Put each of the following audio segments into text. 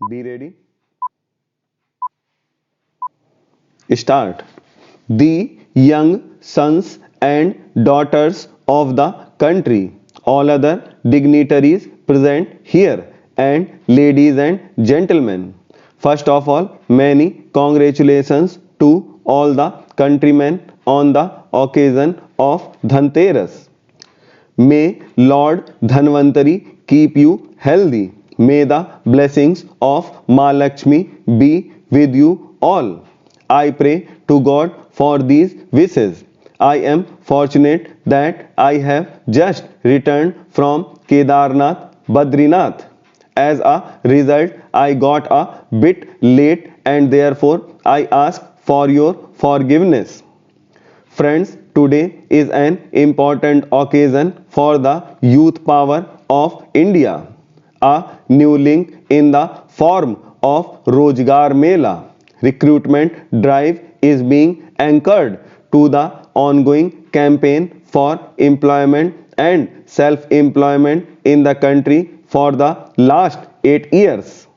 Be ready. Start. The young sons and daughters of the country, all other dignitaries present here, and ladies and gentlemen. First of all, many congratulations to all the countrymen on the occasion of Dhanteras. May Lord Dhanvantari keep you healthy. May the blessings of Ma Lakshmi be with you all. I pray to God for these wishes. I am fortunate that I have just returned from Kedarnath Badrinath. As a result, I got a bit late and therefore I ask for your forgiveness. Friends, today is an important occasion for the youth power of India. A new link in the form of Rojgar Mela recruitment drive is being anchored to the ongoing campaign for employment and self-employment in the country for the last 8 years.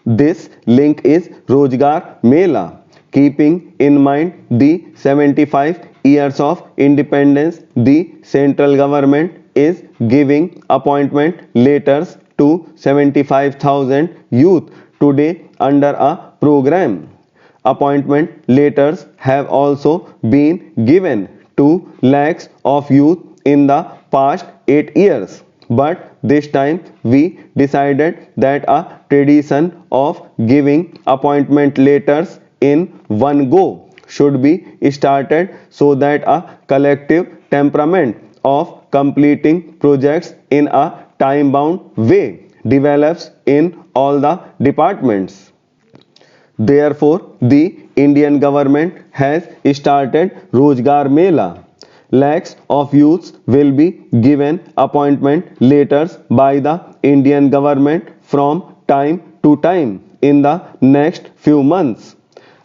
This link is Rojgar Mela. Keeping in mind the 75 years of independence, the central government is giving appointment letters to 75,000 youth today under a program. Appointment letters have also been given to lakhs of youth in the past 8 years. But this time we decided that a tradition of giving appointment letters in one go should be started so that a collective temperament of completing projects in a time bound way develops in all the departments. Therefore, the Indian government has started Rojgar Mela. Lakhs of youths will be given appointment letters by the Indian government from time to time in the next few months.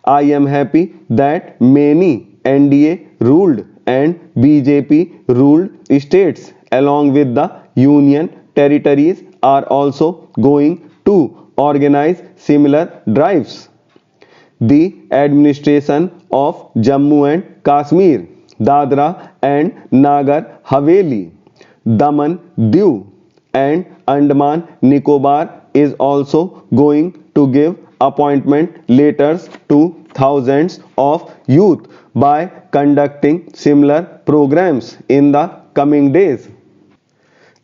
I am happy that many NDA ruled and BJP ruled states along with the union territories are also going to organize similar drives. The administration of Jammu and Kashmir, Dadra and Nagar Haveli, Daman Diu and Andaman Nicobar is also going to give appointment letters to thousands of youth by conducting similar programs in the coming days.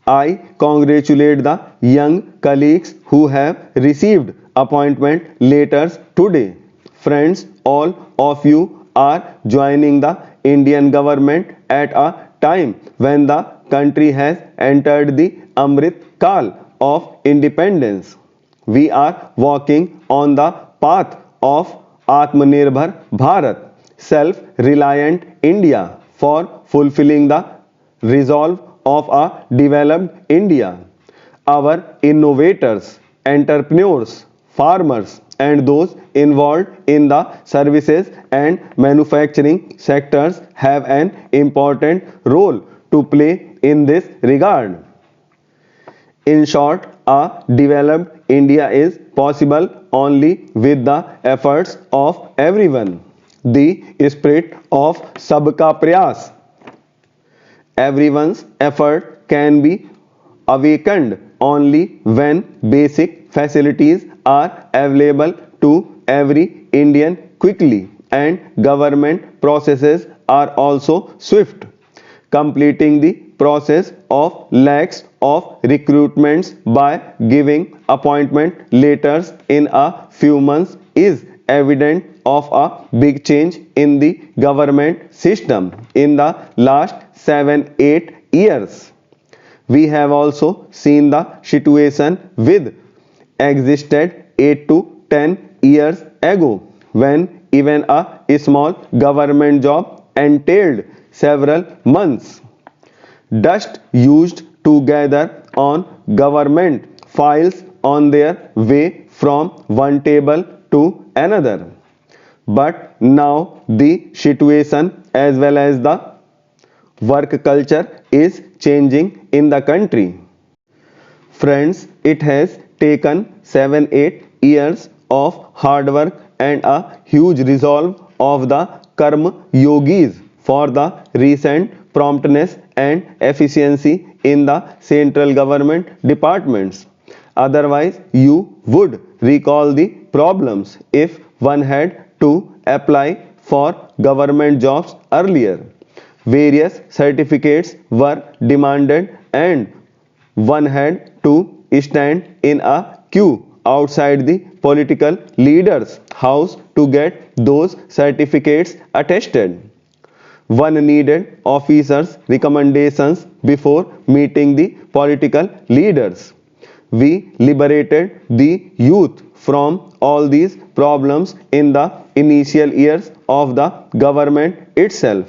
I congratulate the young colleagues who have received appointment letters today. Friends, all of you are joining the Indian government at a time when the country has entered the Amrit Kal of independence. We are walking on the path of Atmanirbhar Bharat, self-reliant India for fulfilling the resolve of a developed India. Our innovators, entrepreneurs, farmers, and those involved in the services and manufacturing sectors have an important role to play in this regard. In short, a developed India is possible only with the efforts of everyone. The spirit of Sabka Prayas. Everyone's effort can be awakened only when basic facilities are available to every Indian quickly and government processes are also swift. Completing the process of lakhs of recruitments by giving appointment letters in a few months is evident of a big change in the government system in the last 7-8 years. We have also seen the situation with existed 8 to 10 years ago when even a small government job entailed several months. Dust used to gather on government files on their way from one table to another. But now the situation as well as the work culture is changing in the country. Friends, it has taken 7-8 years of hard work and a huge resolve of the Karma Yogis for the recent promptness and efficiency in the central government departments. Otherwise, you would recall the problems if one had to apply for government jobs earlier. Various certificates were demanded and one had to stand in a queue outside the political leader's house to get those certificates attested. One needed officers' recommendations before meeting the political leaders. We liberated the youth from all these problems in the initial years of the government itself.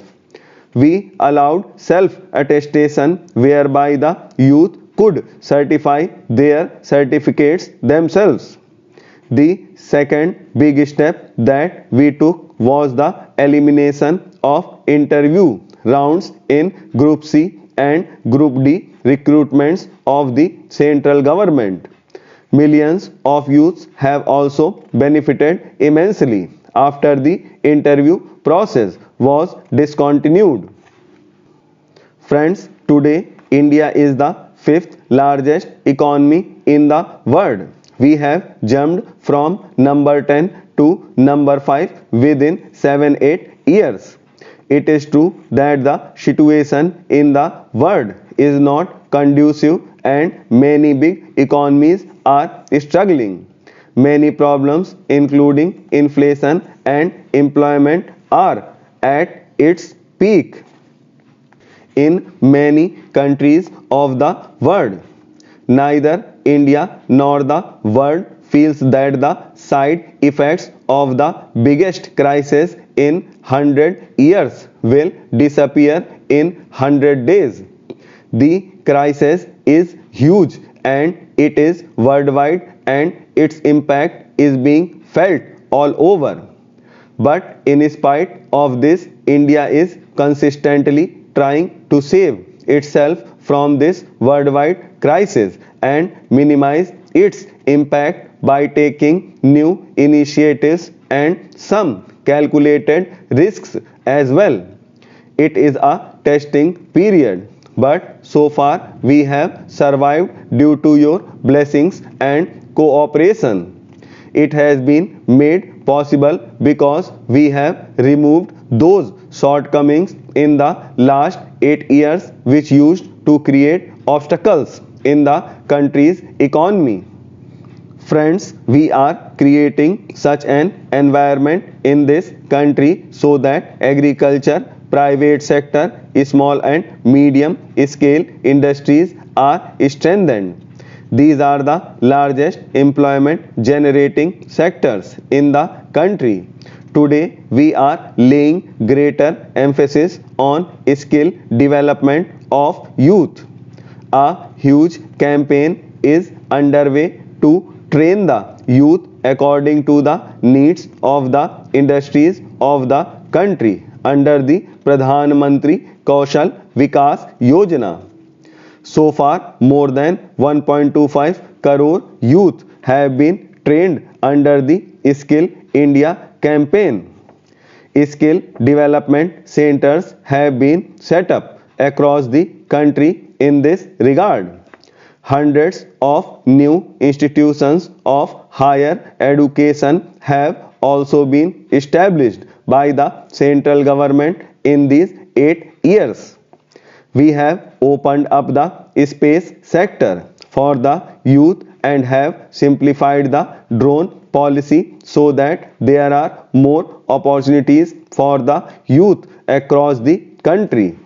We allowed self-attestation whereby the youth could certify their certificates themselves. The second big step that we took was the elimination of interview rounds in Group C and Group D recruitments of the central government. Millions of youths have also benefited immensely after the interview process was discontinued. Friends, today India is the fifth largest economy in the world. We have jumped from number 10 to number 5 within 7-8 years. It is true that the situation in the world is not conducive and many big economies are struggling. Many problems including inflation and employment are at its peak in many countries of the world. Neither India nor the world feels that the side effects of the biggest crisis in 100 years will disappear in 100 days. The crisis is huge and it is worldwide and its impact is being felt all over. But in spite of this, India is consistently trying to save itself from this worldwide crisis and minimize its impact by taking new initiatives and some calculated risks as well. It is a testing period, but so far we have survived due to your blessings and cooperation. It has been made possible because we have removed those shortcomings in the last 8 years which used to create obstacles in the country's economy. Friends, we are creating such an environment in this country so that agriculture, private sector, small and medium scale industries are strengthened. These are the largest employment generating sectors in the country. Today, we are laying greater emphasis on skill development of youth. A huge campaign is underway to train the youth according to the needs of the industries of the country under the Pradhan Mantri Kaushal Vikas Yojana. So far, more than 1.25 crore youth have been trained under the Skill India campaign. Skill development centers have been set up across the country in this regard. Hundreds of new institutions of higher education have also been established by the central government in these 8 years. We have opened up the space sector for the youth and have simplified the drone policy so that there are more opportunities for the youth across the country.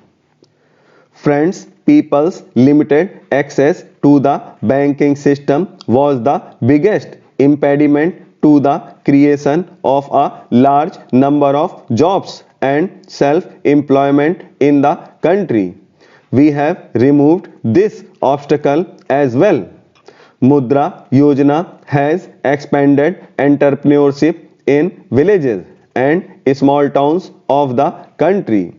Friends, people's limited access to the banking system was the biggest impediment to the creation of a large number of jobs and self-employment in the country. We have removed this obstacle as well. Mudra Yojana has expanded entrepreneurship in villages and small towns of the country.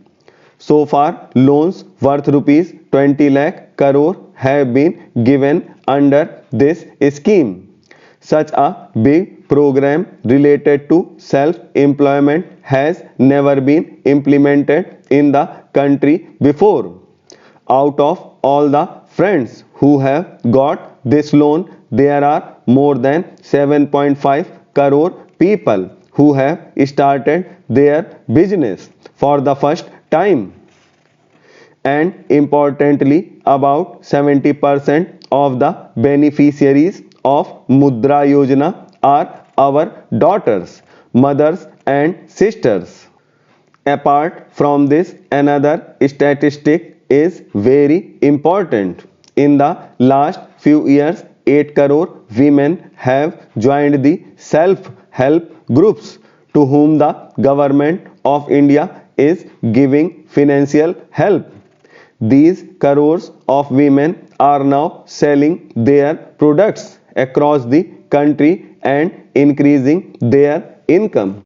So far, loans worth rupees 20 lakh crore have been given under this scheme. Such a big program related to self-employment has never been implemented in the country before. Out of all the friends who have got this loan, there are more than 7.5 crore people who have started their business for the first time. And importantly, about 70% of the beneficiaries of Mudra Yojana are our daughters, mothers and sisters. Apart from this, another statistic is very important. In the last few years, 8 crore women have joined the self-help groups to whom the government of India is giving financial help. These crores of women are now selling their products across the country and increasing their income.